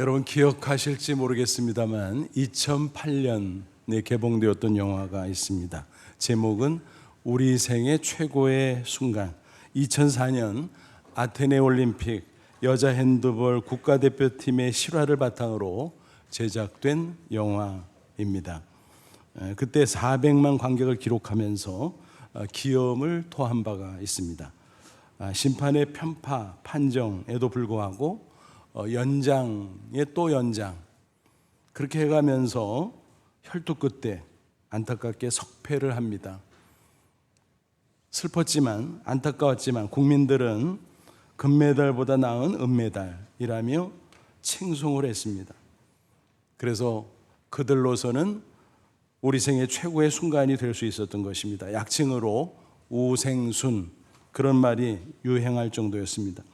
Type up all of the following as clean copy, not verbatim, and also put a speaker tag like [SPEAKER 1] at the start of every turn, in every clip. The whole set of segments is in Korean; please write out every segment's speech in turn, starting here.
[SPEAKER 1] 여러분 기억하실지 모르겠습니다만 2008년에 개봉되었던 영화가 있습니다. 제목은 우리 생애 최고의 순간. 2004년 아테네 올림픽 여자 핸드볼 국가대표팀의 실화를 바탕으로 제작된 영화입니다. 그때 400만 관객을 기록하면서 기염을 토한 바가 있습니다. 심판의 편파 판정에도 불구하고 연장에 또 연장, 그렇게 해가면서 혈투 끝에 안타깝게 석패를 합니다. 슬펐지만 안타까웠지만 국민들은 금메달보다 나은 은메달이라며 칭송을 했습니다. 그래서 그들로서는 우리 생애 최고의 순간이 될 수 있었던 것입니다. 약칭으로 우생순, 그런 말이 유행할 정도였습니다.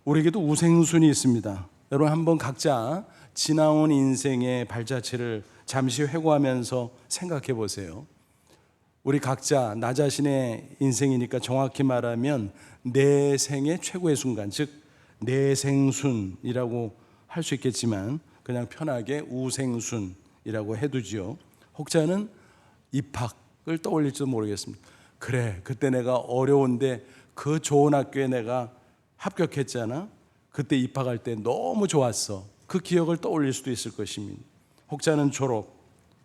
[SPEAKER 1] 우리에게도 우생순이 있습니다. 여러분 한번 각자 지나온 인생의 발자취를 잠시 회고하면서 생각해 보세요. 우리 각자 나 자신의 인생이니까 정확히 말하면 내 생의 최고의 순간, 즉 내 생순이라고 할 수 있겠지만 그냥 편하게 우생순이라고 해두지요. 혹자는 입학을 떠올릴지도 모르겠습니다. 그래, 그때 내가 어려운데 그 좋은 학교에 내가 합격했잖아. 그때 입학할 때 너무 좋았어. 그 기억을 떠올릴 수도 있을 것입니다. 혹자는 졸업,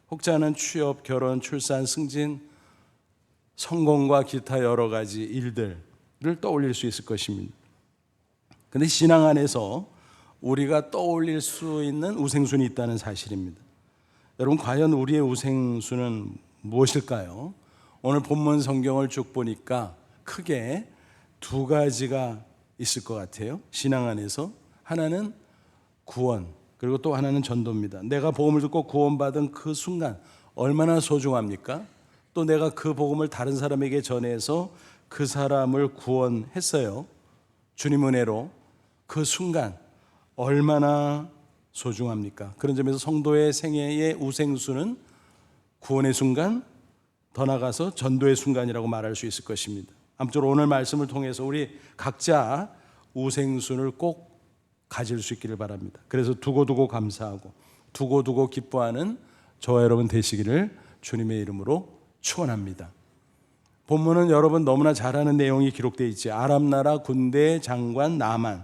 [SPEAKER 1] 혹자는 취업, 결혼, 출산, 승진, 성공과 기타 여러 가지 일들을 떠올릴 수 있을 것입니다. 그런데 신앙 안에서 우리가 떠올릴 수 있는 우생순이 있다는 사실입니다. 여러분 과연 우리의 우생순은 무엇일까요? 오늘 본문 성경을 쭉 보니까 크게 두 가지가 있을 것 같아요. 신앙 안에서 하나는 구원, 그리고 또 하나는 전도입니다. 내가 복음을 듣고 구원받은 그 순간 얼마나 소중합니까? 또 내가 그 복음을 다른 사람에게 전해서 그 사람을 구원했어요. 주님 은혜로. 그 순간 얼마나 소중합니까? 그런 점에서 성도의 생애의 우생순은 구원의 순간, 더 나아가서 전도의 순간이라고 말할 수 있을 것입니다. 아무쪼록 오늘 말씀을 통해서 우리 각자 우생순을 꼭 가질 수 있기를 바랍니다. 그래서 두고두고 감사하고 두고두고 기뻐하는 저와 여러분 되시기를 주님의 이름으로 축원합니다. 본문은 여러분 너무나 잘 아는 내용이 기록되어 있지. 아람 나라 군대 장관 나만,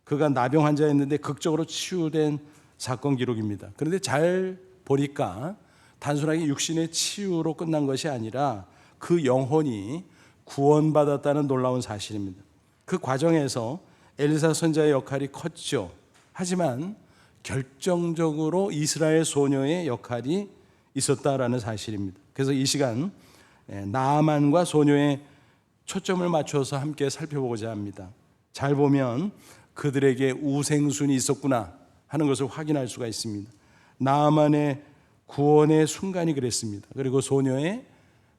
[SPEAKER 1] 그가 나병 환자였는데 극적으로 치유된 사건 기록입니다. 그런데 잘 보니까 단순하게 육신의 치유로 끝난 것이 아니라 그 영혼이 구원받았다는 놀라운 사실입니다. 그 과정에서 엘리사 선지자의 역할이 컸죠. 하지만 결정적으로 이스라엘 소녀의 역할이 있었다라는 사실입니다. 그래서 이 시간 나아만과 소녀의 초점을 맞춰서 함께 살펴보고자 합니다. 잘 보면 그들에게 우생순이 있었구나 하는 것을 확인할 수가 있습니다. 나아만의 구원의 순간이 그랬습니다. 그리고 소녀의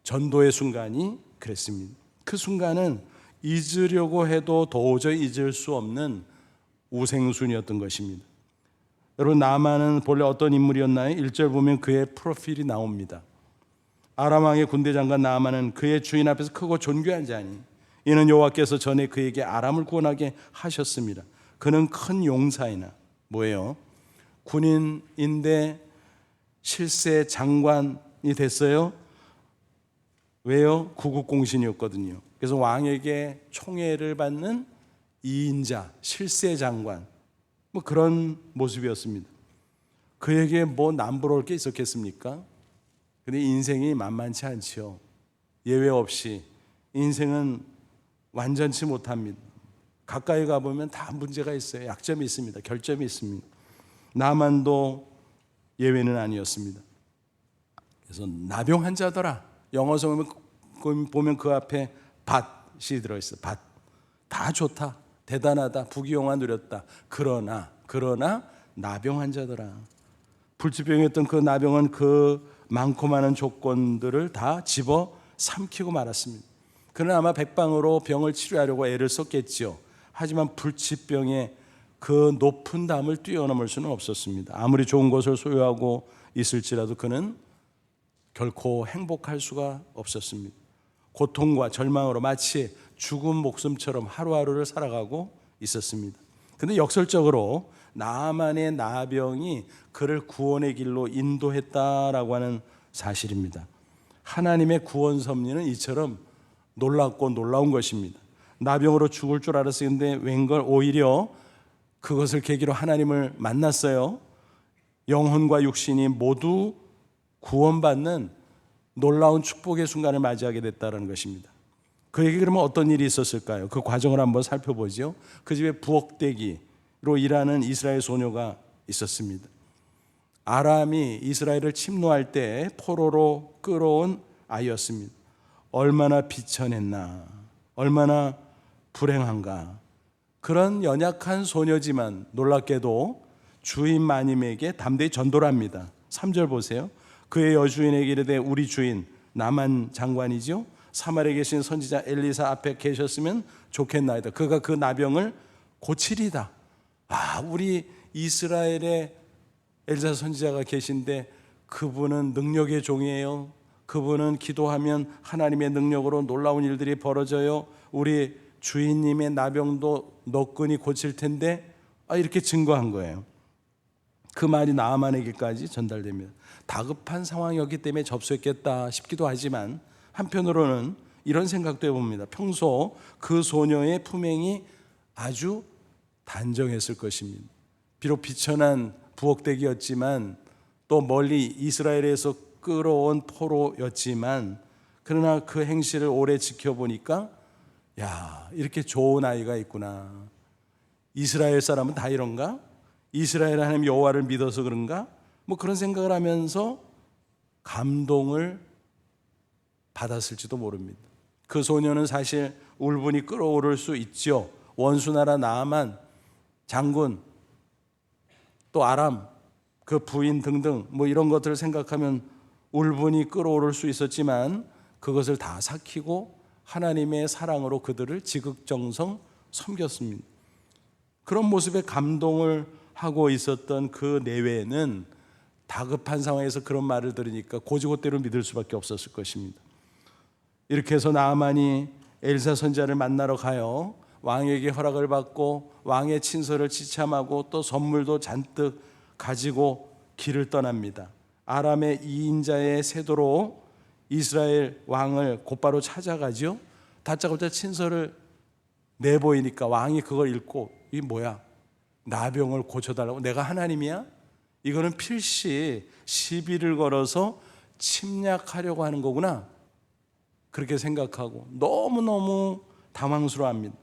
[SPEAKER 1] 전도의 순간이 그랬습니다. 그 순간은 잊으려고 해도 도저히 잊을 수 없는 우생순이었던 것입니다. 여러분 나아만은 본래 어떤 인물이었나요? 1절 보면 그의 프로필이 나옵니다. 아람 왕의 군대 장관 나아만은 그의 주인 앞에서 크고 존귀한 자니 이는 여호와께서 전에 그에게 아람을 구원하게 하셨습니다. 그는 큰 용사이나 뭐예요? 군인인데 실세 장관이 됐어요. 왜요? 구국공신이었거든요. 그래서 왕에게 총애를 받는 이인자, 실세 장관, 뭐 그런 모습이었습니다. 그에게 뭐 남부러울 게 있었겠습니까? 근데 인생이 만만치 않지요. 예외 없이 인생은 완전치 못합니다. 가까이 가보면 다 문제가 있어요. 약점이 있습니다. 결점이 있습니다. 나만도 예외는 아니었습니다. 그래서 나병 환자더라. 영어 성경에 보면 그 앞에 밭이 들어있어요. 밭. 다 좋다. 대단하다. 부귀영화 누렸다. 그러나 나병 환자더라. 불치병이었던 그 나병은 그 많고 많은 조건들을 다 집어 삼키고 말았습니다. 그는 아마 백방으로 병을 치료하려고 애를 썼겠지요. 하지만 불치병의 그 높은 담을 뛰어넘을 수는 없었습니다. 아무리 좋은 것을 소유하고 있을지라도 그는 결코 행복할 수가 없었습니다. 고통과 절망으로 마치 죽은 목숨처럼 하루하루를 살아가고 있었습니다. 그런데 역설적으로 나만의 나병이 그를 구원의 길로 인도했다라고 하는 사실입니다. 하나님의 구원 섭리는 이처럼 놀랍고 놀라운 것입니다. 나병으로 죽을 줄 알았었는데 웬걸 오히려 그것을 계기로 하나님을 만났어요. 영혼과 육신이 모두 구원받는 놀라운 축복의 순간을 맞이하게 됐다는 것입니다. 그에게 그러면 어떤 일이 있었을까요? 그 과정을 한번 살펴보죠. 그 집에 부엌대기로 일하는 이스라엘 소녀가 있었습니다. 아람이 이스라엘을 침노할 때 포로로 끌어온 아이였습니다. 얼마나 비천했나, 얼마나 불행한가. 그런 연약한 소녀지만 놀랍게도 주인 마님에게 담대히 전도를 합니다. 3절 보세요. 그의 여주인에게 이르되 우리 주인 나만 장관이죠, 사마리아에 계신 선지자 엘리사 앞에 계셨으면 좋겠나이다. 그가 그 나병을 고치리다. 우리 이스라엘에 엘리사 선지자가 계신데 그분은 능력의 종이에요. 그분은 기도하면 하나님의 능력으로 놀라운 일들이 벌어져요. 우리 주인님의 나병도 너끈히 고칠 텐데, 이렇게 증거한 거예요. 그 말이 나아만에게까지 전달됩니다. 다급한 상황이었기 때문에 접수했겠다 싶기도 하지만 한편으로는 이런 생각도 해봅니다. 평소 그 소녀의 품행이 아주 단정했을 것입니다. 비록 비천한 부엌대기였지만 또 멀리 이스라엘에서 끌어온 포로였지만 그러나 그 행실을 오래 지켜보니까 이렇게 좋은 아이가 있구나. 이스라엘 사람은 다 이런가? 이스라엘 하나님 여호와를 믿어서 그런가? 그런 생각을 하면서 감동을 받았을지도 모릅니다. 그 소녀는 사실 울분이 끓어오를 수 있죠. 원수나라 나아만 장군, 또 아람 그 부인 등등 이런 것들을 생각하면 울분이 끓어오를 수 있었지만 그것을 다 삭히고 하나님의 사랑으로 그들을 지극정성 섬겼습니다. 그런 모습에 감동을 하고 있었던 그 내외는 다급한 상황에서 그런 말을 들으니까 고지고대로 믿을 수밖에 없었을 것입니다. 이렇게 해서 나아만이 엘사 선지자를 만나러 가요. 왕에게 허락을 받고 왕의 친서를 지참하고 또 선물도 잔뜩 가지고 길을 떠납니다. 아람의 2인자의 세도로 이스라엘 왕을 곧바로 찾아가죠. 다짜고짜 친서를 내보이니까 왕이 그걸 읽고 이게 뭐야? 나병을 고쳐달라고? 내가 하나님이야? 이거는 필시 시비를 걸어서 침략하려고 하는 거구나. 그렇게 생각하고 너무너무 당황스러워합니다.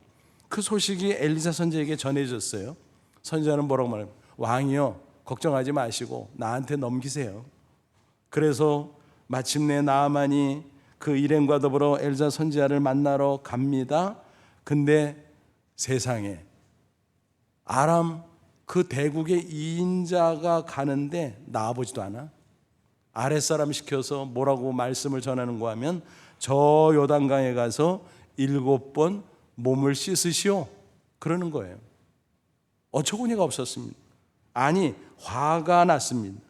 [SPEAKER 1] 그 소식이 엘리사 선지자에게 전해졌어요. 선지자는 뭐라고 말해요? 왕이요, 걱정하지 마시고 나한테 넘기세요. 그래서 마침내 나아만이 그 일행과 더불어 엘사 선지자를 만나러 갑니다. 근데 세상에 아람 그 대국의 2인자가 가는데 나와보지도 않아. 아랫사람 시켜서 뭐라고 말씀을 전하는가 하면 저 요단강에 가서 7번 몸을 씻으시오 그러는 거예요. 어처구니가 없었습니다. 아니 화가 났습니다.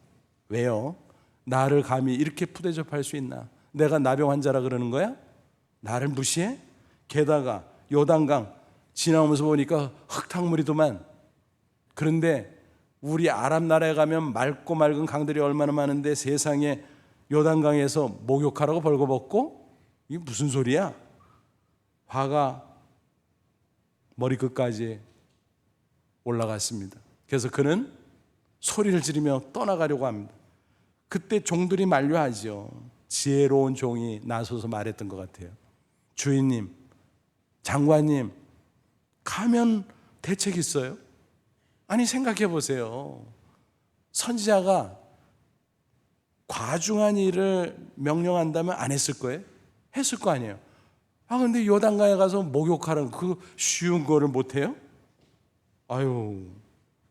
[SPEAKER 1] 왜요? 나를 감히 이렇게 푸대접할 수 있나? 내가 나병 환자라 그러는 거야? 나를 무시해? 게다가 요단강 지나오면서 보니까 흙탕물이더만. 그런데 우리 아랍 나라에 가면 맑고 맑은 강들이 얼마나 많은데 세상에 요단강에서 목욕하라고 벌거벗고? 이게 무슨 소리야? 화가 머리끝까지 올라갔습니다. 그래서 그는 소리를 지르며 떠나가려고 합니다. 그때 종들이 만류하죠. 지혜로운 종이 나서서 말했던 것 같아요. 주인님, 장관님, 가면 대책 있어요? 아니 생각해 보세요. 선지자가 과중한 일을 명령한다면 안 했을 거예요? 했을 거 아니에요. 근데 요단강에 가서 목욕하라는 그 쉬운 거를 못 해요?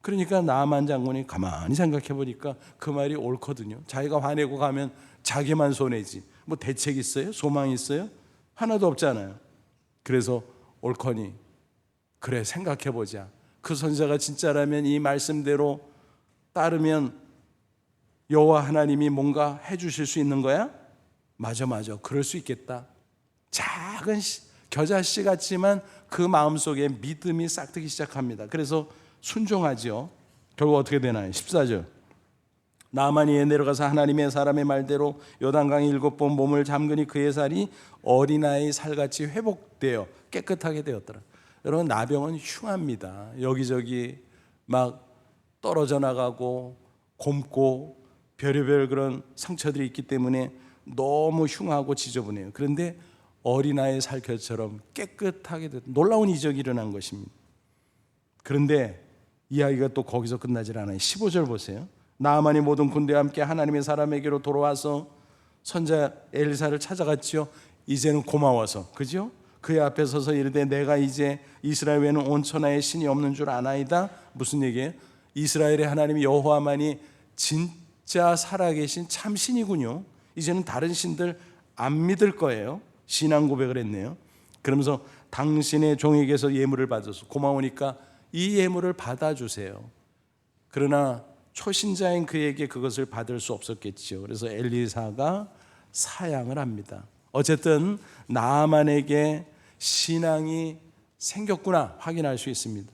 [SPEAKER 1] 그러니까 나아만 장군이 가만히 생각해 보니까 그 말이 옳거든요. 자기가 화내고 가면 자기만 손해지. 대책 있어요? 소망 있어요? 하나도 없잖아요. 그래서 옳거니 그래 생각해 보자. 그 선지자가 진짜라면 이 말씀대로 따르면 여호와 하나님이 뭔가 해주실 수 있는 거야? 맞아 그럴 수 있겠다. 작은 겨자씨 같지만 그 마음속에 믿음이 싹트기 시작합니다. 그래서 순종하죠. 결국 어떻게 되나요? 14절. 나만이 내려가서 하나님의 사람의 말대로 요단강에 7번 몸을 잠그니 그의 살이 어린아이 살같이 회복되어 깨끗하게 되었더라. 여러분, 나병은 흉합니다. 여기저기 막 떨어져 나가고 곪고 별의별 그런 상처들이 있기 때문에 너무 흉하고 지저분해요. 그런데 어린아이의 살결처럼 깨끗하게 됐, 놀라운 이적이 일어난 것입니다. 그런데 이야기가 또 거기서 끝나질 않아요. 15절 보세요. 나아만이 모든 군대와 함께 하나님의 사람에게로 돌아와서 선자 엘리사를 찾아갔지요. 이제는 고마워서, 그죠? 그의 앞에 서서 이르되 내가 이제 이스라엘 외에는 온 천하에 신이 없는 줄 아나이다. 무슨 얘기예요? 이스라엘의 하나님 여호와만이 진짜 살아계신 참 신이군요. 이제는 다른 신들 안 믿을 거예요. 신앙 고백을 했네요. 그러면서 당신의 종에게서 예물을 받아서 고마우니까 이 예물을 받아주세요. 그러나 초신자인 그에게 그것을 받을 수 없었겠죠. 그래서 엘리사가 사양을 합니다. 어쨌든 나아만에게 신앙이 생겼구나 확인할 수 있습니다.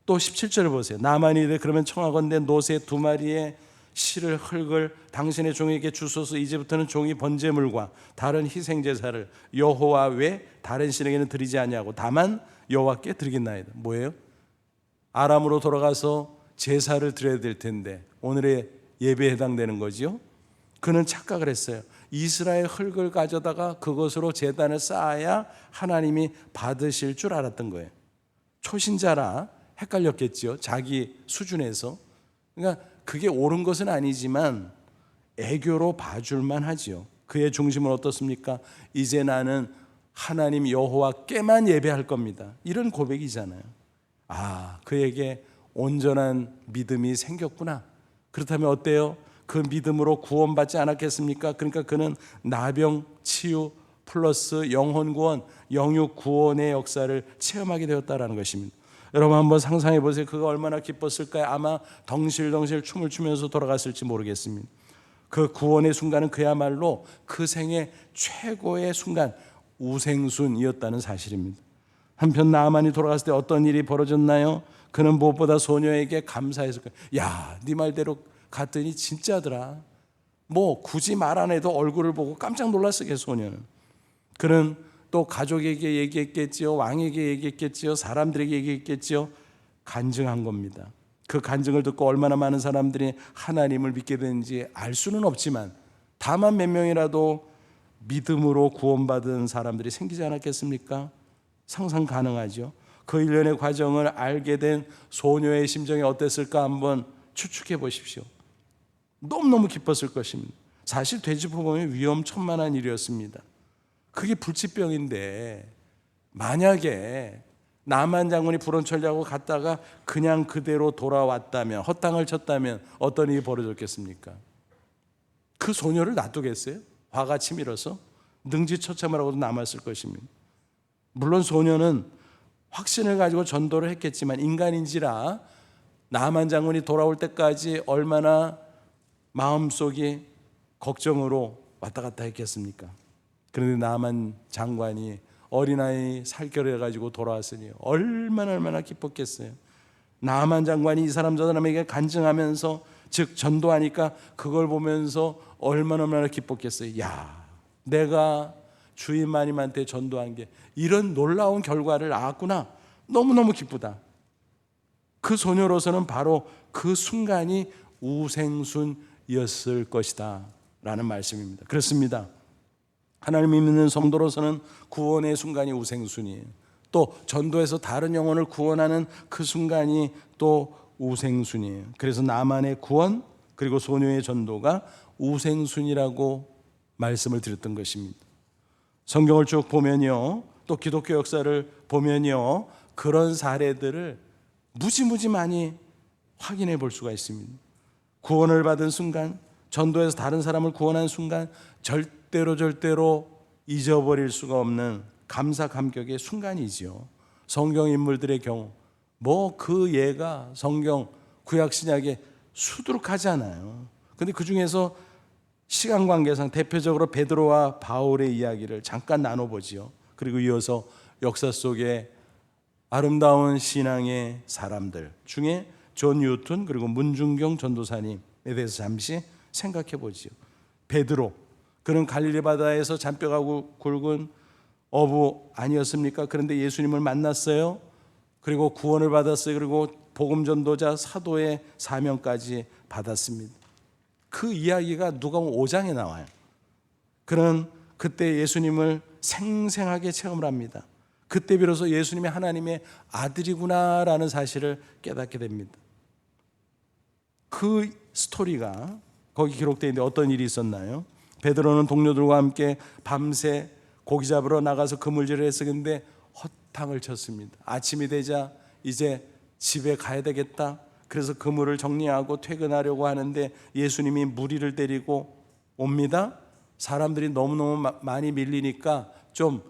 [SPEAKER 1] 또 17절을 보세요. 나아만이 이르되 그러면 청하건대 노새 2마리의 실을 흙을 당신의 종에게 주소서. 이제부터는 종이 번제물과 다른 희생제사를 여호와 외 다른 신에게는 드리지 아니하고 다만 여호와께 드리겠나이다. 뭐예요? 아람으로 돌아가서 제사를 드려야 될 텐데 오늘의 예배에 해당되는 거지요. 그는 착각을 했어요. 이스라엘 흙을 가져다가 그것으로 제단을 쌓아야 하나님이 받으실 줄 알았던 거예요. 초신자라 헷갈렸겠죠. 자기 수준에서. 그러니까 그게 옳은 것은 아니지만 애교로 봐줄만 하지요. 그의 중심은 어떻습니까? 이제 나는 하나님 여호와께만 예배할 겁니다. 이런 고백이잖아요. 아, 그에게 온전한 믿음이 생겼구나. 그렇다면 어때요? 그 믿음으로 구원받지 않았겠습니까? 그러니까 그는 나병 치유 플러스 영혼 구원, 영육 구원의 역사를 체험하게 되었다라는 것입니다. 여러분 한번 상상해 보세요. 그가 얼마나 기뻤을까요? 아마 덩실덩실 춤을 추면서 돌아갔을지 모르겠습니다. 그 구원의 순간은 그야말로 그 생의 최고의 순간, 우생순이었다는 사실입니다. 한편 나아만이 돌아갔을 때 어떤 일이 벌어졌나요? 그는 무엇보다 소녀에게 감사했을 거예요. 야, 네 말대로 갔더니 진짜더라. 뭐 굳이 말 안 해도 얼굴을 보고 깜짝 놀랐어요, 소녀는. 그는 또 가족에게 얘기했겠지요, 왕에게 얘기했겠지요, 사람들에게 얘기했겠지요. 간증한 겁니다. 그 간증을 듣고 얼마나 많은 사람들이 하나님을 믿게 되는지 알 수는 없지만 다만 몇 명이라도 믿음으로 구원받은 사람들이 생기지 않았겠습니까? 상상 가능하죠. 그 일련의 과정을 알게 된 소녀의 심정이 어땠을까 한번 추측해 보십시오. 너무너무 기뻤을 것입니다. 사실 되짚어보면 위험천만한 일이었습니다. 그게 불치병인데 만약에 나만 장군이 불원천리하고 갔다가 그냥 그대로 돌아왔다면, 헛땅을 쳤다면 어떤 일이 벌어졌겠습니까? 그 소녀를 놔두겠어요? 화가 치밀어서 능지처참을 하고도 남았을 것입니다. 물론 소녀는 확신을 가지고 전도를 했겠지만 인간인지라 나만 장군이 돌아올 때까지 얼마나 마음속이 걱정으로 왔다 갔다 했겠습니까? 그런데 나만 장관이 어린아이 살결을 해가지고 돌아왔으니 얼마나 기뻤겠어요. 나만 장관이 이 사람 저 사람에게 간증하면서 즉 전도하니까 그걸 보면서 얼마나 기뻤겠어요. 야, 내가 주인 마님한테 전도한 게 이런 놀라운 결과를 낳았구나. 너무너무 기쁘다. 그 소녀로서는 바로 그 순간이 우생순이었을 것이다 라는 말씀입니다. 그렇습니다. 하나님 믿는 성도로서는 구원의 순간이 우생순이에요. 또 전도해서 다른 영혼을 구원하는 그 순간이 또 우생순이에요. 그래서 나만의 구원 그리고 소녀의 전도가 우생순이라고 말씀을 드렸던 것입니다. 성경을 쭉 보면요, 또 기독교 역사를 보면요, 그런 사례들을 무지무지 많이 확인해 볼 수가 있습니다. 구원을 받은 순간, 전도해서 다른 사람을 구원한 순간 절대로 잊어버릴 수가 없는 감사 감격의 순간이지요. 성경 인물들의 경우 뭐 그 예가 성경 구약 신약에 수두룩하잖아요. 근데 그 중에서 시간 관계상 대표적으로 베드로와 바울의 이야기를 잠깐 나눠보지요. 그리고 이어서 역사 속에 아름다운 신앙의 사람들 중에 존 뉴턴 그리고 문중경 전도사님에 대해서 잠시 생각해 보지요. 베드로, 그는 갈릴리 바다에서 잔뼈가 굵은 어부 아니었습니까? 그런데 예수님을 만났어요. 그리고 구원을 받았어요. 그리고 복음 전도자 사도의 사명까지 받았습니다. 그 이야기가 누가복음 5장에 나와요. 그는 그때 예수님을 생생하게 체험을 합니다. 그때 비로소 예수님이 하나님의 아들이구나라는 사실을 깨닫게 됩니다. 그 스토리가 거기 기록되어 있는데 어떤 일이 있었나요? 베드로는 동료들과 함께 밤새 고기 잡으러 나가서 그물질을 했었는데 헛탕을 쳤습니다. 아침이 되자 이제 집에 가야 되겠다. 그래서 그물을 정리하고 퇴근하려고 하는데 예수님이 무리를 데리고 옵니다. 사람들이 너무너무 많이 밀리니까 좀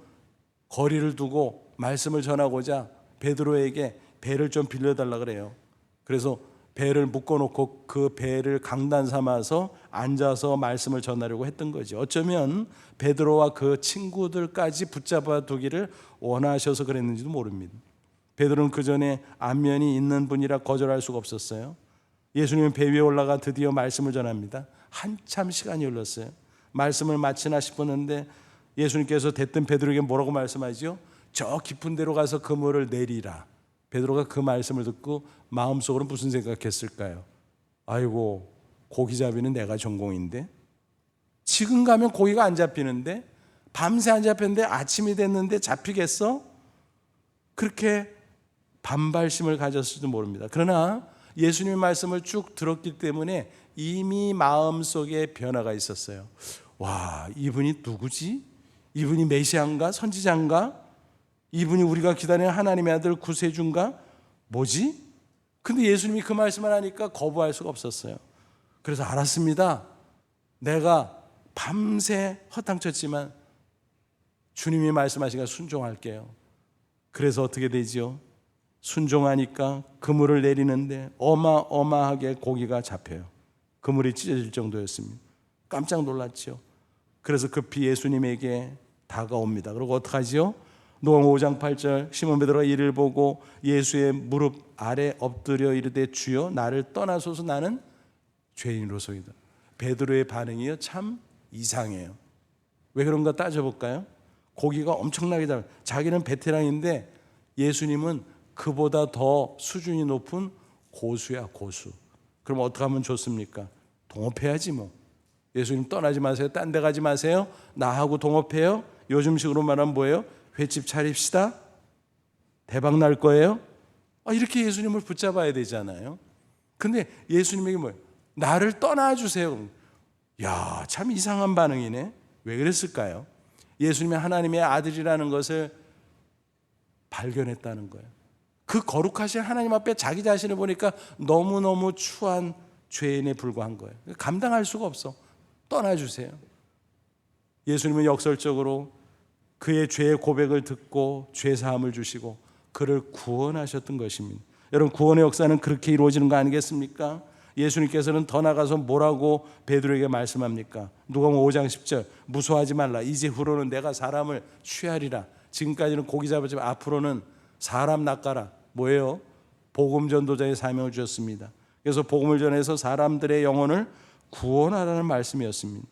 [SPEAKER 1] 거리를 두고 말씀을 전하고자 베드로에게 배를 좀 빌려달라 그래요. 그래서 배를 묶어놓고 그 배를 강단 삼아서 앉아서 말씀을 전하려고 했던 거죠. 어쩌면 베드로와 그 친구들까지 붙잡아 두기를 원하셔서 그랬는지도 모릅니다. 베드로는 그 전에 안면이 있는 분이라 거절할 수가 없었어요. 예수님은 배 위에 올라가 드디어 말씀을 전합니다. 한참 시간이 흘렀어요. 말씀을 마치나 싶었는데 예수님께서 대뜸 베드로에게 뭐라고 말씀하죠? 저 깊은 데로 가서 그물을 내리라. 베드로가 그 말씀을 듣고 마음속으로 무슨 생각했을까요? 아이고, 고기잡이는 내가 전공인데, 지금 가면 고기가 안 잡히는데, 밤새 안 잡혔는데 아침이 됐는데 잡히겠어? 그렇게 반발심을 가졌을지도 모릅니다. 그러나 예수님의 말씀을 쭉 들었기 때문에 이미 마음속에 변화가 있었어요. 와, 이분이 누구지? 이분이 메시아인가? 선지자인가? 이분이 우리가 기다리는 하나님의 아들 구세주인가? 뭐지? 근데 예수님이 그 말씀을 하니까 거부할 수가 없었어요. 그래서 알았습니다. 내가 밤새 허탕쳤지만 주님이 말씀하시니까 순종할게요. 그래서 어떻게 되죠? 순종하니까 그물을 내리는데 어마어마하게 고기가 잡혀요. 그물이 찢어질 정도였습니다. 깜짝 놀랐죠. 그래서 급히 예수님에게 다가옵니다. 그리고 어떡하지요? 누가복음 5장 8절 시몬 베드로가 이를 보고 예수의 무릎 아래 엎드려 이르되 주여 나를 떠나소서 나는 죄인으로소이다. 베드로의 반응이요 참 이상해요. 왜 그런가 따져볼까요? 고기가 엄청나게 잡아요. 자기는 베테랑인데 예수님은 그보다 더 수준이 높은 고수야, 고수. 그럼 어떻게 하면 좋습니까? 동업해야지 뭐. 예수님 떠나지 마세요. 딴 데 가지 마세요. 나하고 동업해요. 요즘식으로 말하면 뭐예요? 횟집 차립시다. 대박 날 거예요. 이렇게 예수님을 붙잡아야 되잖아요. 근데 예수님에게 뭐예요? 나를 떠나주세요. 야, 참 이상한 반응이네. 왜 그랬을까요? 예수님이 하나님의 아들이라는 것을 발견했다는 거예요. 그 거룩하신 하나님 앞에 자기 자신을 보니까 너무너무 추한 죄인에 불과한 거예요. 감당할 수가 없어. 떠나주세요. 예수님은 역설적으로 그의 죄의 고백을 듣고 죄사함을 주시고 그를 구원하셨던 것입니다. 여러분, 구원의 역사는 그렇게 이루어지는 거 아니겠습니까? 예수님께서는 더 나가서 뭐라고 베드로에게 말씀합니까? 누가복음 5장 10절 무서워하지 말라. 이제 후로는 내가 사람을 취하리라. 지금까지는 고기 잡았지만 앞으로는 사람 낚아라. 뭐예요? 복음 전도자의 사명을 주셨습니다. 그래서 복음을 전해서 사람들의 영혼을 구원하라는 말씀이었습니다.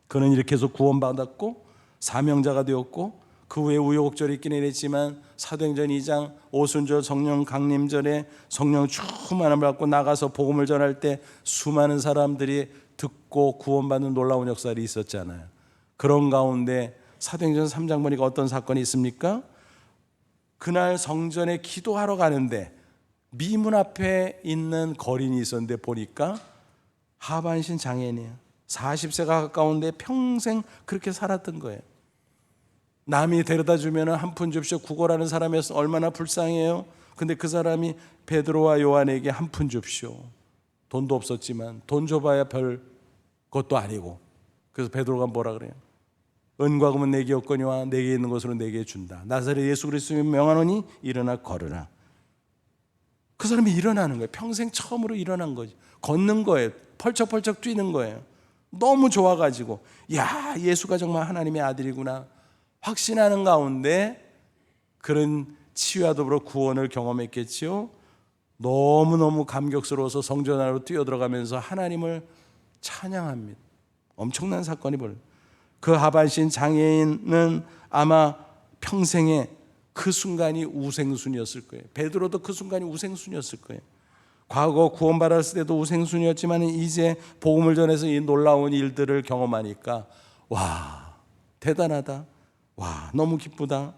[SPEAKER 1] 그는 이렇게 해서 구원받았고 사명자가 되었고 그 후에 우여곡절이 있기는 했지만 사도행전 2장 오순절 성령 강림절에 성령 충만함을 받고 나가서 복음을 전할 때 수많은 사람들이 듣고 구원받는 놀라운 역사가 있었잖아요. 그런 가운데 사도행전 3장 보니까 어떤 사건이 있습니까? 그날 성전에 기도하러 가는데 미문 앞에 있는 거린이 있었는데 보니까 하반신 장애인이에요. 40세가 가까운데 평생 그렇게 살았던 거예요. 남이 데려다 주면 한 푼 줍쇼 구걸하는 사람이었으면 얼마나 불쌍해요. 근데 그 사람이 베드로와 요한에게 한 푼 줍쇼. 돈도 없었지만 돈 줘봐야 별 것도 아니고. 그래서 베드로가 뭐라 그래요? 은과 금은 내게 없거니와 내게 있는 것으로 내게 준다. 나사렛 예수 그리스도의 명하노니 일어나 걸으라. 그 사람이 일어나는 거예요. 평생 처음으로 일어난 거죠. 걷는 거예요. 펄쩍펄쩍 뛰는 거예요. 너무 좋아가지고 야, 예수가 정말 하나님의 아들이구나 확신하는 가운데 그런 치유와 더불어 구원을 경험했겠지요. 너무너무 감격스러워서 성전 안으로 뛰어들어가면서 하나님을 찬양합니다. 엄청난 사건이 벌어요. 그 하반신 장애인은 아마 평생에 그 순간이 우생순이었을 거예요. 베드로도 그 순간이 우생순이었을 거예요. 과거 구원받았을 때도 우생순이었지만 이제 복음을 전해서 이 놀라운 일들을 경험하니까 와, 대단하다. 와, 너무 기쁘다.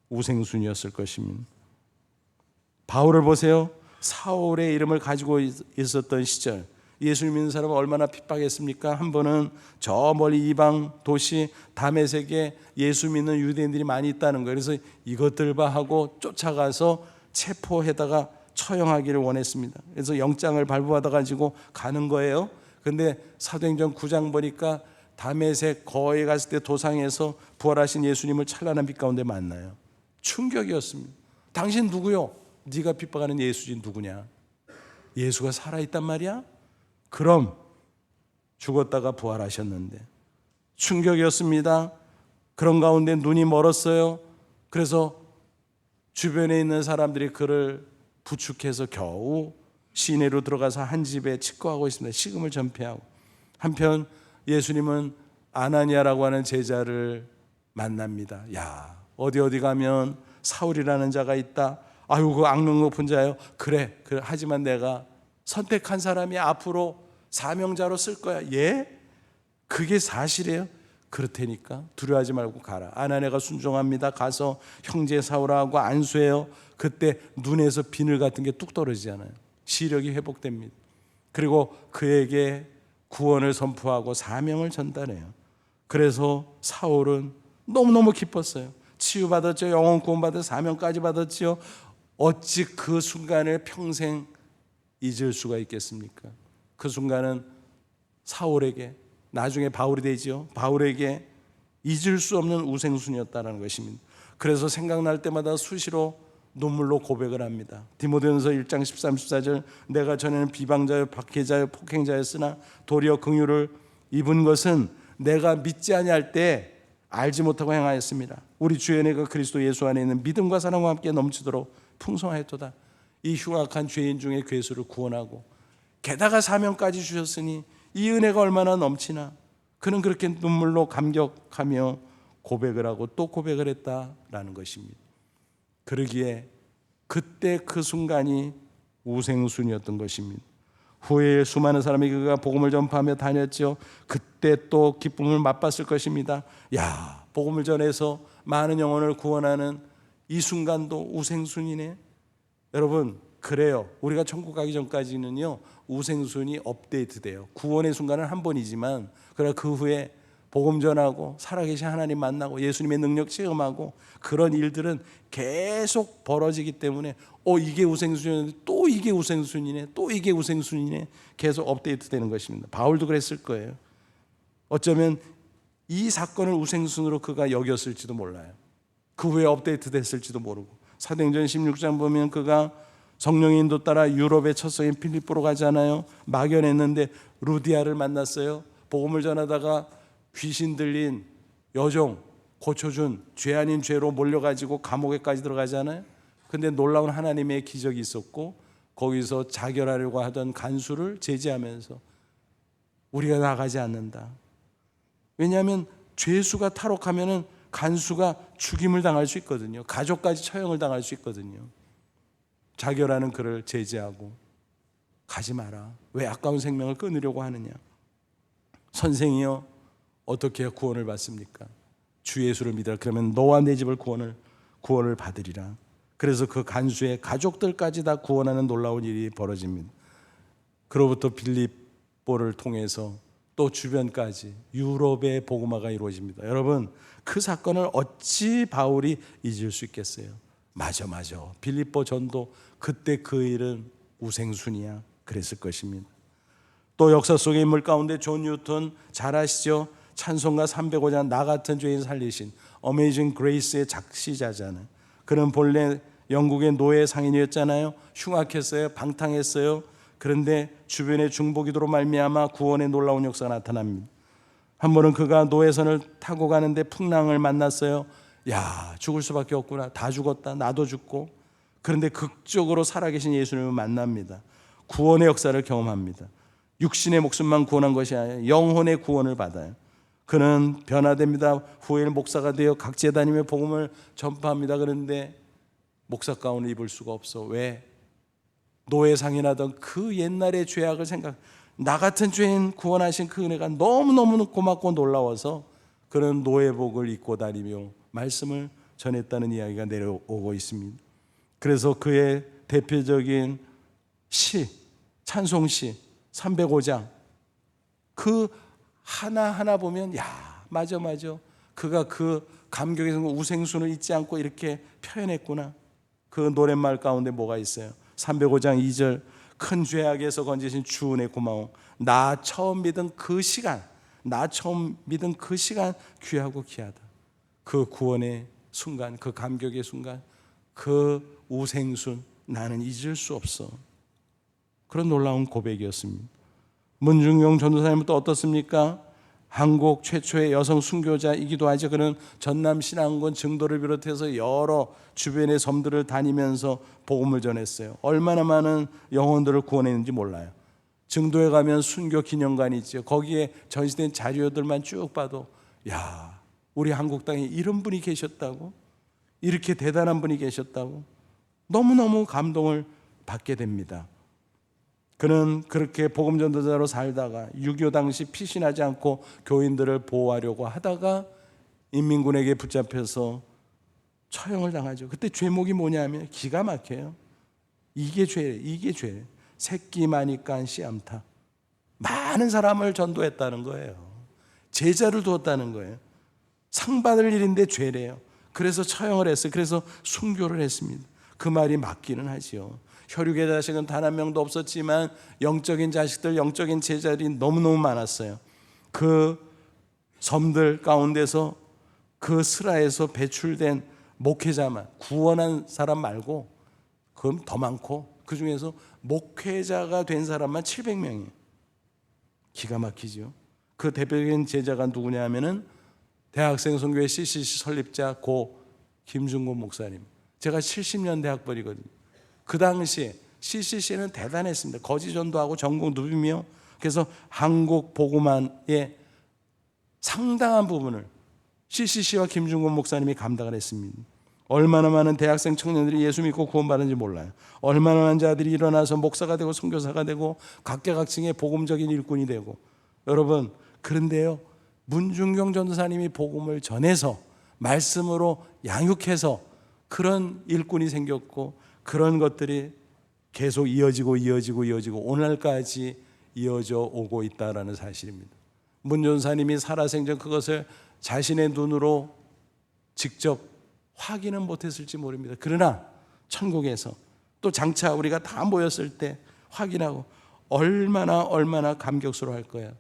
[SPEAKER 1] 우생순이었을 것입니다. 바울을 보세요. 사울의 이름을 가지고 있었던 시절, 예수 믿는 사람은 얼마나 핍박했습니까? 한 번은 저 멀리 이방 도시 다메섹에 예수 믿는 유대인들이 많이 있다는 거예요. 그래서 이것들 봐 하고 쫓아가서 체포해다가 처형하기를 원했습니다. 그래서 영장을 발부받아 가지고 가는 거예요. 근데 사도행전 9장 보니까 다메섹 거에 갔을 때 도상에서 부활하신 예수님을 찬란한 빛 가운데 만나요. 충격이었습니다. 당신 누구요? 네가 핍박하는 예수지 누구냐? 예수가 살아있단 말이야? 그럼 죽었다가 부활하셨는데 충격이었습니다. 그런 가운데 눈이 멀었어요. 그래서 주변에 있는 사람들이 그를 부축해서 겨우 시내로 들어가서 한 집에 칩거하고 있습니다. 식음을 전폐하고. 한편 예수님은 아나니아라고 하는 제자를 만납니다. 야, 어디 가면 사울이라는 자가 있다. 아유, 그 악능 높은 자요. 그래. 하지만 내가 선택한 사람이 앞으로 사명자로 쓸 거야. 예? 그게 사실이에요? 그렇다니까 두려워하지 말고 가라. 아나니아가 순종합니다. 가서 형제 사울하고 안수해요. 그때 눈에서 비늘 같은 게 뚝 떨어지잖아요. 시력이 회복됩니다. 그리고 그에게 구원을 선포하고 사명을 전달해요. 그래서 사울은 너무너무 기뻤어요. 치유받았죠. 영혼 구원받아 사명까지 받았지요. 어찌 그 순간을 평생 잊을 수가 있겠습니까? 그 순간은 사울에게, 나중에 바울이 되죠. 바울에게 잊을 수 없는 우생순이었다는 것입니다. 그래서 생각날 때마다 수시로 눈물로 고백을 합니다. 디모데전서 1장 13, 14절 내가 전에는 비방자요 박해자요 폭행자였으나 도리어 긍휼을 입은 것은 내가 믿지 아니할 때 알지 못하고 행하였습니다. 우리 주 은혜가 그리스도 예수 안에 있는 믿음과 사랑과 함께 넘치도록 풍성하였도다. 이 흉악한 죄인 중에 괴수를 구원하고 게다가 사명까지 주셨으니 이 은혜가 얼마나 넘치나. 그는 그렇게 눈물로 감격하며 고백을 하고 또 고백을 했다라는 것입니다. 그러기에 그때 그 순간이 우생순이었던 것입니다. 후에 수많은 사람이 그가 복음을 전파하며 다녔죠. 그때 또 기쁨을 맛봤을 것입니다. 야, 복음을 전해서 많은 영혼을 구원하는 이 순간도 우생순이네. 여러분, 그래요. 우리가 천국 가기 전까지는요, 우생순이 업데이트돼요. 구원의 순간은 한 번이지만, 그러나 그 후에 복음 전하고 살아계신 하나님 만나고 예수님의 능력 체험하고 그런 일들은 계속 벌어지기 때문에 이게 우생순이네, 또 이게 우생순이네, 또 이게 우생순이네, 계속 업데이트되는 것입니다. 바울도 그랬을 거예요. 어쩌면 이 사건을 우생순으로 그가 여겼을지도 몰라요. 그 후에 업데이트 됐을지도 모르고. 사도행전 16장 보면 그가 성령의 인도 따라 유럽의 첫 성인 필립보로 가잖아요. 막연했는데 루디아를 만났어요. 복음을 전하다가 귀신 들린 여종 고쳐준 죄 아닌 죄로 몰려가지고 감옥에까지 들어가잖아요. 근데 놀라운 하나님의 기적이 있었고 거기서 자결하려고 하던 간수를 제지하면서 우리가 나가지 않는다. 왜냐하면 죄수가 탈옥하면은 간수가 죽임을 당할 수 있거든요. 가족까지 처형을 당할 수 있거든요. 자결하는 그를 제지하고 가지 마라. 왜 아까운 생명을 끊으려고 하느냐. 선생이여 어떻게 해야 구원을 받습니까? 주 예수를 믿으라. 그러면 너와 내 집을 구원을 받으리라. 그래서 그 간수의 가족들까지 다 구원하는 놀라운 일이 벌어집니다. 그로부터 빌립보를 통해서 또 주변까지 유럽의 복음화가 이루어집니다. 여러분, 그 사건을 어찌 바울이 잊을 수 있겠어요? 맞아. 빌립보 전도 그때 그 일은 우생순이야. 그랬을 것입니다. 또 역사 속의 인물 가운데 존 뉴턴 잘 아시죠? 찬송가 305장 나 같은 죄인 살리신 어메이징 그레이스의 작시자잖아요. 그는 본래 영국의 노예 상인이었잖아요. 흉악했어요. 방탕했어요. 그런데 주변의 중보기도로 말미암아 구원의 놀라운 역사가 나타납니다. 한 번은 그가 노예선을 타고 가는데 풍랑을 만났어요. 야, 죽을 수밖에 없구나. 다 죽었다. 나도 죽고. 그런데 극적으로 살아계신 예수님을 만납니다. 구원의 역사를 경험합니다. 육신의 목숨만 구원한 것이 아니라 영혼의 구원을 받아요. 그는 변화됩니다. 후에 목사가 되어 각지에 다니며 복음을 전파합니다. 그런데 목사 가운을 입을 수가 없어. 왜? 노예상이 나던 그 옛날의 죄악을 나 같은 죄인 구원하신 그 은혜가 너무너무 고맙고 놀라워서 그는 노예복을 입고 다니며 말씀을 전했다는 이야기가 내려오고 있습니다. 그래서 그의 대표적인 시, 찬송시 305장 그 하나하나 보면 맞아 그가 그 감격에서 우생순을 잊지 않고 이렇게 표현했구나. 그 노랫말 가운데 뭐가 있어요? 305장 2절 큰 죄악에서 건지신 주 은혜 고마워. 나 처음 믿은 그 시간 귀하고 귀하다. 그 구원의 순간, 그 감격의 순간, 그 우생순 나는 잊을 수 없어. 그런 놀라운 고백이었습니다. 문중용 전도사님은 또 어떻습니까? 한국 최초의 여성 순교자이기도 하죠. 그는 전남 신앙군 증도를 비롯해서 여러 주변의 섬들을 다니면서 복음을 전했어요. 얼마나 많은 영혼들을 구원했는지 몰라요. 증도에 가면 순교 기념관이 있죠. 거기에 전시된 자료들만 쭉 봐도 우리 한국 땅에 이런 분이 계셨다고, 이렇게 대단한 분이 계셨다고 너무너무 감동을 받게 됩니다. 그는 그렇게 복음전도자로 살다가 6.25 당시 피신하지 않고 교인들을 보호하려고 하다가 인민군에게 붙잡혀서 처형을 당하죠. 그때 죄목이 뭐냐면 기가 막혀요. 이게 죄. 새끼 마니깐 씨암타. 많은 사람을 전도했다는 거예요. 제자를 두었다는 거예요. 상 받을 일인데 죄래요. 그래서 처형을 했어요. 그래서 순교를 했습니다. 그 말이 맞기는 하지요. 혈육의 자식은 단 한 명도 없었지만 영적인 자식들, 영적인 제자들이 너무너무 많았어요. 그 섬들 가운데서 그 스라에서 배출된 목회자만, 구원한 사람 말고 그럼 더 많고 그 중에서 목회자가 된 사람만 700명이에요. 기가 막히죠. 그 대표적인 제자가 누구냐 하면은 대학생 선교회 CCC 설립자 고 김중곤 목사님. 제가 70년 대학벌이거든요. 그 당시에 CCC는 대단했습니다. 거지 전도하고 전국 누비며 그래서 한국 복음화의 상당한 부분을 CCC와 김중곤 목사님이 감당을 했습니다. 얼마나 많은 대학생 청년들이 예수 믿고 구원받은지 몰라요. 얼마나 많은 자들이 일어나서 목사가 되고 선교사가 되고 각계각층의 복음적인 일꾼이 되고. 여러분, 그런데요, 문중경 전도사님이 복음을 전해서 말씀으로 양육해서 그런 일꾼이 생겼고 그런 것들이 계속 이어지고 오늘까지 이어져 오고 있다는 사실입니다. 문 전사님이 살아생전 그것을 자신의 눈으로 직접 확인은 못했을지 모릅니다. 그러나 천국에서 또 장차 우리가 다 모였을 때 확인하고 얼마나 감격스러워할 거예요.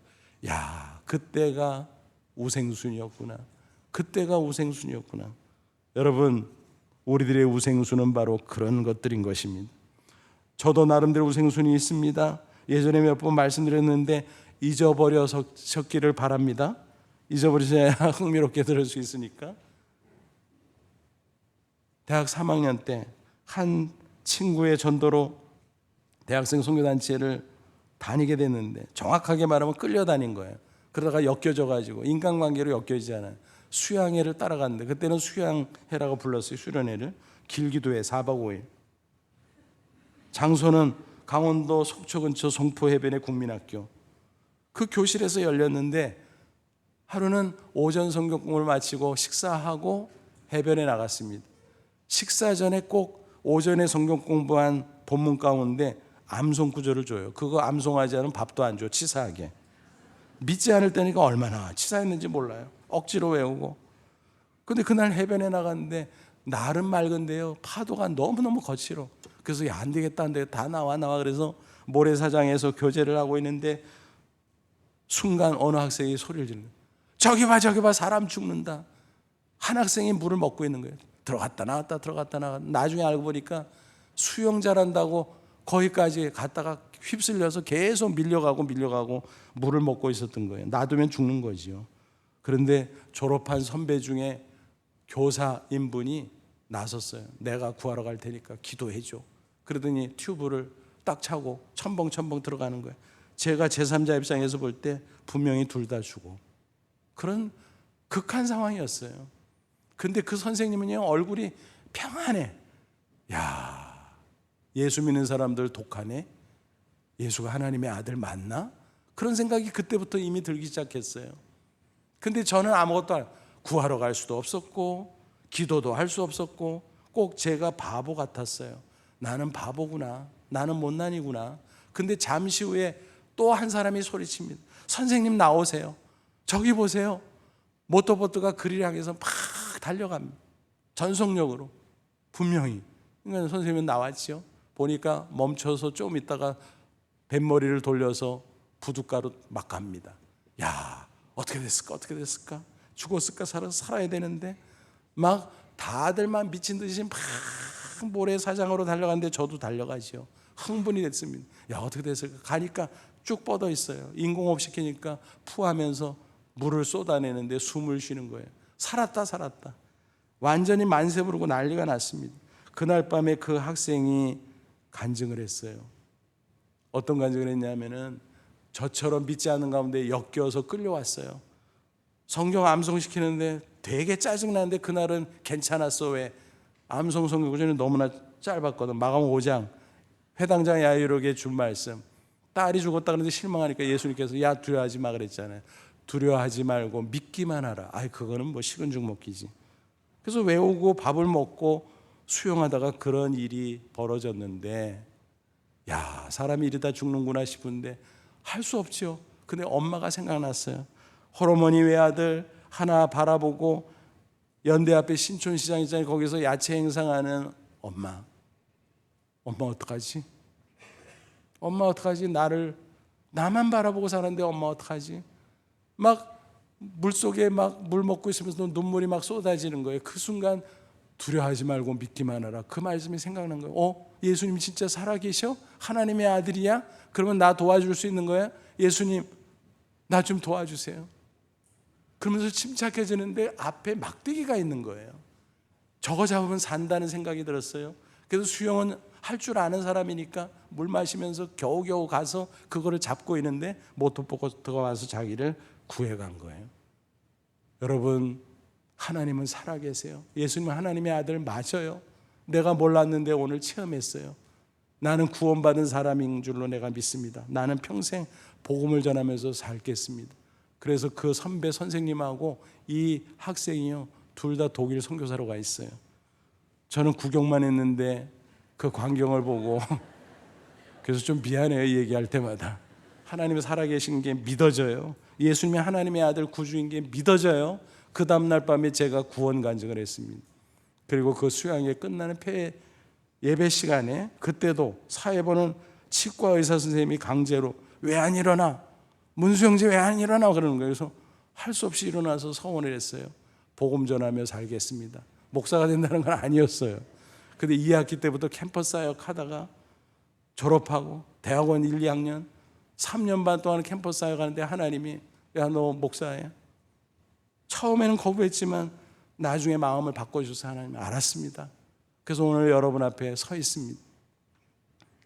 [SPEAKER 1] 그때가 우생순이었구나. 여러분, 우리들의 우생순은 바로 그런 것들인 것입니다. 저도 나름대로 우생순이 있습니다. 예전에 몇 번 말씀드렸는데 잊어버려셨기를 바랍니다. 잊어버리셔야 흥미롭게 들을 수 있으니까. 대학 3학년 때 한 친구의 전도로 대학생 선교단체를 다니게 됐는데 정확하게 말하면 끌려다닌 거예요. 그러다가 엮여져가지고 인간관계로 엮여지잖아요. 수양회를 따라갔는데 그때는 수양회라고 불렀어요. 수련회를. 길기도 해 4박 5일. 장소는 강원도 속초 근처 송포 해변의 국민학교. 그 교실에서 열렸는데 하루는 오전 성경공부를 마치고 식사하고 해변에 나갔습니다. 식사 전에 꼭 오전에 성경 공부한 본문 가운데 암송 구절을 줘요. 그거 암송하지 않으면 밥도 안 줘. 치사하게. 믿지 않을 때니까 얼마나 치사했는지 몰라요. 억지로 외우고. 근데 그날 해변에 나갔는데 날은 맑은데요, 파도가 너무너무 거칠어. 그래서 안 되겠다 다 나와. 그래서 모래사장에서 교제를 하고 있는데 순간 어느 학생이 소리를 지르는 거예요. 저기 봐 사람 죽는다. 한 학생이 물을 먹고 있는 거예요. 들어갔다 나갔다. 나중에 알고 보니까 수영 잘한다고 거기까지 갔다가 휩쓸려서 계속 밀려가고 물을 먹고 있었던 거예요. 놔두면 죽는 거죠. 그런데 졸업한 선배 중에 교사인 분이 나섰어요. 내가 구하러 갈 테니까 기도해 줘. 그러더니 튜브를 딱 차고 첨벙첨벙 들어가는 거예요. 제가 제3자 입장에서 볼 때 분명히 둘 다 죽어. 그런 극한 상황이었어요. 근데 그 선생님은요, 얼굴이 평안해. 야, 예수 믿는 사람들 독하네. 예수가 하나님의 아들 맞나? 그런 생각이 그때부터 이미 들기 시작했어요. 근데 저는 아무것도 구하러 갈 수도 없었고 기도도 할 수 없었고 꼭 제가 바보 같았어요. 나는 바보구나. 나는 못난이구나. 근데 잠시 후에 또 한 사람이 소리칩니다. 선생님 나오세요. 저기 보세요. 모터보트가 그리를 향해서 막 달려갑니다. 전속력으로. 분명히. 그러니까 선생님은 나왔죠. 보니까 멈춰서 좀 있다가 뱃머리를 돌려서 부둣가로 막 갑니다. 야, 어떻게 됐을까? 죽었을까? 살아야 되는데 막 다들 막 미친 듯이 막 모래사장으로 달려가는데 저도 달려가지요. 흥분이 됐습니다. 야, 어떻게 됐을까? 가니까 쭉 뻗어 있어요. 인공호흡 시키니까 푸하면서 물을 쏟아내는데 숨을 쉬는 거예요. 살았다. 완전히 만세 부르고 난리가 났습니다. 그날 밤에 그 학생이 간증을 했어요. 어떤 간증을 했냐면은 저처럼 믿지 않는 가운데 엮여서 끌려왔어요. 성경 암송시키는데 되게 짜증나는데 그날은 괜찮았어. 왜? 암송 성경 구절이 너무나 짧았거든. 마가복음 5장 회당장 야이로에게 준 말씀. 딸이 죽었다 그러는데 실망하니까 예수님께서 야, 두려워하지 마 그랬잖아요. 두려워하지 말고 믿기만 하라. 아이, 그거는 뭐 식은 죽 먹기지. 그래서 외우고 밥을 먹고 수용하다가 그런 일이 벌어졌는데, 야, 사람이 이러다 죽는구나 싶은데 할 수 없죠. 근데 엄마가 생각났어요. 홀어머니 외아들 하나 바라보고 연대 앞에 신촌시장 있잖아요. 거기서 야채 행상하는 엄마 어떡하지? 엄마 어떡하지? 나만 바라보고 사는데 엄마 어떡하지? 막 물속에 막 물 먹고 있으면서 눈물이 막 쏟아지는 거예요. 그 순간 두려워하지 말고 믿기만 하라. 그 말씀이 생각난 거예요. 예수님 진짜 살아계셔? 하나님의 아들이야? 그러면 나 도와줄 수 있는 거야? 예수님, 나 좀 도와주세요. 그러면서 침착해지는데 앞에 막대기가 있는 거예요. 저거 잡으면 산다는 생각이 들었어요. 그래서 수영은 할 줄 아는 사람이니까 물 마시면서 겨우겨우 가서 그거를 잡고 있는데 모터보트가 와서 자기를 구해간 거예요. 여러분, 하나님은 살아계세요. 예수님은 하나님의 아들 맞아요. 내가 몰랐는데 오늘 체험했어요. 나는 구원받은 사람인 줄로 내가 믿습니다. 나는 평생 복음을 전하면서 살겠습니다. 그래서 그 선배 선생님하고 이 학생이요, 둘 다 독일 선교사로 가 있어요. 저는 구경만 했는데 그 광경을 보고 그래서 좀 미안해요. 얘기할 때마다 하나님이 살아계신 게 믿어져요. 예수님이 하나님의 아들 구주인 게 믿어져요. 그 다음날 밤에 제가 구원 간증을 했습니다. 그리고 그 수양회 끝나는 예배 시간에 그때도 사회 보는 치과 의사 선생님이 강제로 왜 안 일어나? 문수 형제 왜 안 일어나? 그러는 거예요. 그래서 할 수 없이 일어나서 서원을 했어요. 복음 전하며 살겠습니다. 목사가 된다는 건 아니었어요. 근데 2학기 때부터 캠퍼스 사역 하다가 졸업하고 대학원 1, 2학년 3년 반 동안 캠퍼스 사역 하는데 하나님이 야, 너 목사야? 처음에는 거부했지만 나중에 마음을 바꿔주셔서 하나님 알았습니다. 그래서 오늘 여러분 앞에 서 있습니다.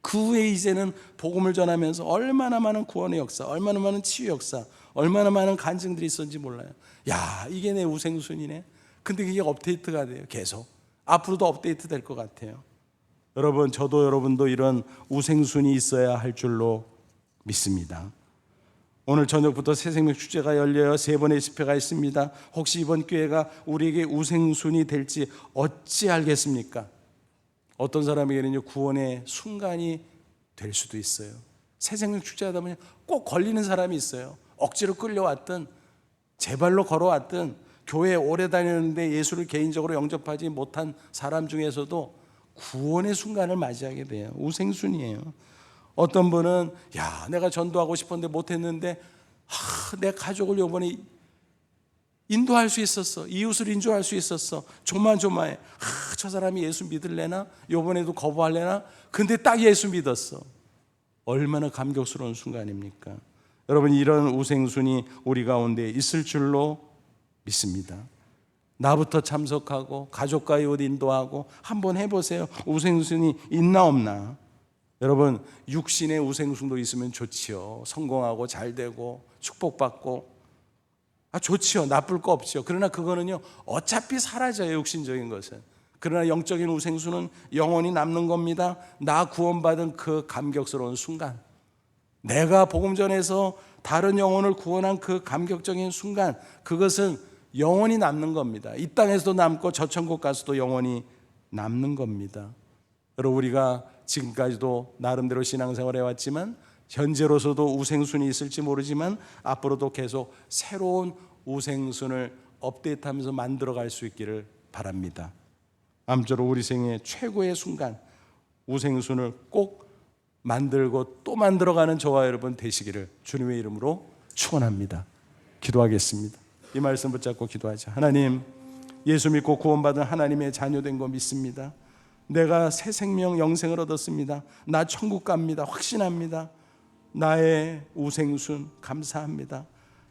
[SPEAKER 1] 그 후에 이제는 복음을 전하면서 얼마나 많은 구원의 역사, 얼마나 많은 치유 역사, 얼마나 많은 간증들이 있었는지 몰라요. 야, 이게 내 우생순이네. 근데 그게 업데이트가 돼요. 계속 앞으로도 업데이트 될 것 같아요. 여러분, 저도 여러분도 이런 우생순이 있어야 할 줄로 믿습니다. 오늘 저녁부터 새생명 축제가 열려요. 3번의 집회가 있습니다. 혹시 이번 기회가 우리에게 우생순이 될지 어찌 알겠습니까? 어떤 사람에게는 구원의 순간이 될 수도 있어요. 새생명 축제 하다 보면 꼭 걸리는 사람이 있어요. 억지로 끌려왔든 제발로 걸어왔든 교회에 오래 다녔는데 예수를 개인적으로 영접하지 못한 사람 중에서도 구원의 순간을 맞이하게 돼요. 우생순이에요. 어떤 분은 야, 내가 전도하고 싶었는데 못했는데 내 가족을 이번에 인도할 수 있었어. 이웃을 인도할 수 있었어. 조마조마해. 저 사람이 예수 믿을래나? 이번에도 거부할래나? 근데 딱 예수 믿었어. 얼마나 감격스러운 순간입니까? 여러분, 이런 우생순이 우리 가운데 있을 줄로 믿습니다. 나부터 참석하고 가족과의 옷 인도하고 한번 해보세요. 우생순이 있나 없나? 여러분, 육신의 우생순도 있으면 좋지요. 성공하고 잘되고 축복받고 좋지요. 나쁠 거 없지요. 그러나 그거는요, 어차피 사라져요, 육신적인 것은. 그러나 영적인 우생순은 영원히 남는 겁니다. 나 구원받은 그 감격스러운 순간, 내가 복음 전에서 다른 영혼을 구원한 그 감격적인 순간, 그것은 영원히 남는 겁니다. 이 땅에서도 남고 저 천국 가서도 영원히 남는 겁니다. 여러분, 우리가 지금까지도 나름대로 신앙생활 해왔지만 현재로서도 우생순이 있을지 모르지만 앞으로도 계속 새로운 우생순을 업데이트하면서 만들어갈 수 있기를 바랍니다. 아무쪼록 우리 생애 최고의 순간 우생순을 꼭 만들고 또 만들어가는 저와 여러분 되시기를 주님의 이름으로 축원합니다. 기도하겠습니다. 이 말씀 붙잡고 기도하자. 하나님, 예수 믿고 구원받은 하나님의 자녀된 거 믿습니다. 내가 새 생명 영생을 얻었습니다. 나 천국 갑니다. 확신합니다. 나의 우생순 감사합니다.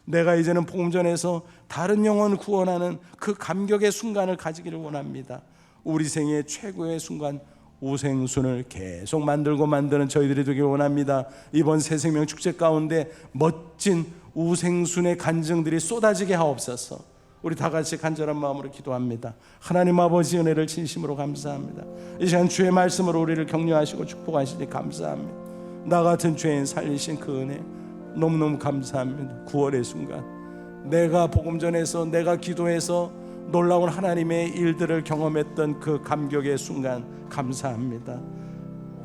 [SPEAKER 1] 내가 이제는 복음 전에서 다른 영혼 구원하는 그 감격의 순간을 가지기를 원합니다. 우리 생의 최고의 순간 우생순을 계속 만들고 만드는 저희들이 되길 원합니다. 이번 새생명 축제 가운데 멋진 우생순의 간증들이 쏟아지게 하옵소서. 우리 다 같이 간절한 마음으로 기도합니다. 하나님 아버지, 은혜를 진심으로 감사합니다. 이 시간 주의 말씀으로 우리를 격려하시고 축복하시니 감사합니다. 나 같은 죄인 살리신 그 은혜 너무너무 감사합니다. 9월의 순간 내가 복음 전에서, 내가 기도해서 놀라운 하나님의 일들을 경험했던 그 감격의 순간 감사합니다.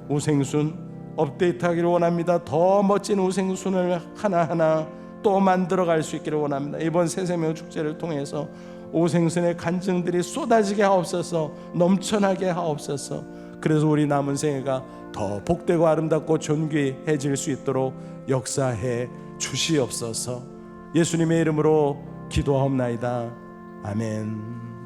[SPEAKER 1] 우생순 업데이트하기를 원합니다. 더 멋진 우생순을 하나하나 또 만들어갈 수 있기를 원합니다. 이번 새생명 축제를 통해서 우생순의 간증들이 쏟아지게 하옵소서. 넘쳐나게 하옵소서. 그래서 우리 남은 생애가 더 복되고 아름답고 존귀해질 수 있도록 역사해 주시옵소서. 예수님의 이름으로 기도하옵나이다. 아멘.